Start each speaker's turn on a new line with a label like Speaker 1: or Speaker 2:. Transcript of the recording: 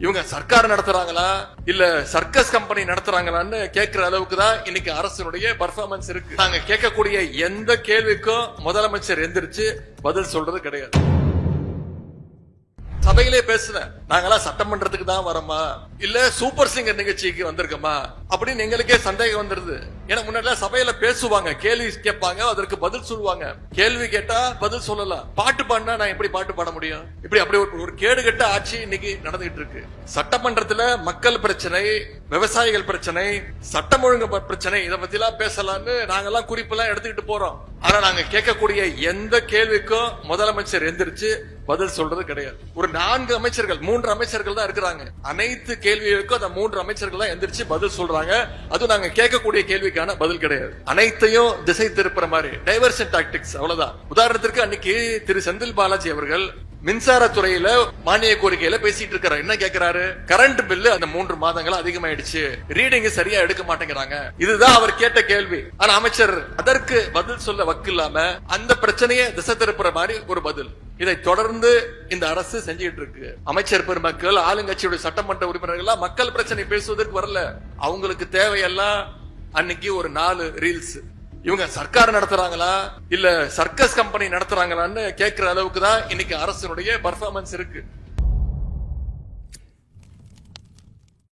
Speaker 1: இவங்க சர்க்கார் நடத்துறாங்களா இல்ல circus company நடத்துறாங்களான்னு கேட்கிற அளவுக்கு தான் இன்னைக்கு அரசினுடைய பர்ஃபார்மன்ஸ் இருக்கு. நாங்க கேட்கக்கூடிய எந்த கேள்விக்கும் முதலமைச்சர் எந்திரிச்சு பதில் சொல்றது கிடையாது. சபையிலே பேசுறேன், நாங்களாம் சட்டமன்றத்துக்கு தான் வரோமா இல்ல சூப்பர் சிங்கர் நிகழ்ச்சிக்கு வந்திருக்கோமா அப்படின்னு எங்களுக்கே சந்தேகம் வந்துருது. ஏன்னா முன்னாடி சபையில பேசுவாங்க, கேள்வி கேட்பாங்க, அதற்கு பதில் சொல்லுவாங்க. கேள்வி கேட்டா பதில் சொல்லலாம், பாட்டு பாடினா நான் எப்படி பாட்டு பாட முடியும்? இப்படி அப்படி ஒரு கேடு கட்ட ஆட்சி இன்னைக்கு நடந்துகிட்டு இருக்கு. சட்டமன்றத்துல மக்கள் பிரச்சனை, விவசாயிகள் பிரச்சனை, சட்டம் ஒழுங்கு பிரச்சனை, இதை பத்தி எல்லாம் பேசலாம்னு நாங்கெல்லாம் குறிப்பெல்லாம் எடுத்துக்கிட்டு போறோம். ஆனா நாங்க கேட்கக்கூடிய எந்த கேள்விக்கும் முதலமைச்சர் எந்திரிச்சு பதில் சொல்றது கிடையாது. ஒரு 4 அமைச்சர்கள் 3 அமைச்சர்கள் தான் இருக்கிறாங்க. அனைத்து கேள்விகளுக்கும் அந்த 3 அமைச்சர்கள் தான் எந்திரிச்சு பதில் சொல்றாங்க. அது நாங்க கேட்கக்கூடிய கேள்விக்கான பதில் கிடையாது. அனைத்தையும் திசை திருப்புற மாதிரி டைவர்ஷன் டாக்டிக்ஸ், அவ்வளவுதான். உதாரணத்திற்கு அன்னைக்கு திரு செந்தில் பாலாஜி அவர்கள் மின்சாரத்துறையில மானிய கோரிக்கையில பேசிட்டு இருக்காரு. என்ன கேட்கிறாரு? கரண்ட் பில்லு அந்த 3 மாதங்களா அதிகமாயிடுச்சு, ரீடிங் சரியா எடுக்க மாட்டேங்கிறாங்க. இதுதான் அவர் கேட்ட கேள்வி. ஆனா அமைச்சர் அதற்கு பதில் சொல்ல வக்கில்லாம அந்த பிரச்சனையை திசை திருப்புற மாதிரி ஒரு பதில். இதை தொடர்ந்து இந்த அரசு செஞ்சுட்டு இருக்கு. அமைச்சர் பெருமக்கள், ஆளுங்கட்சியுடைய சட்டமன்ற உறுப்பினர்கள் மக்கள் பிரச்சனை பேசுவதற்கு வரல. அவங்களுக்கு தேவையெல்லாம் அன்னைக்கு ஒரு 4 ரீல்ஸ். இவங்க சர்க்கார் நடத்துறாங்களா இல்ல சர்க்கஸ் கம்பெனி நடத்துறாங்களான்னு கேட்கிற அளவுக்கு தான் இன்னைக்கு அரசினுடைய பர்ஃபார்மன்ஸ் இருக்கு.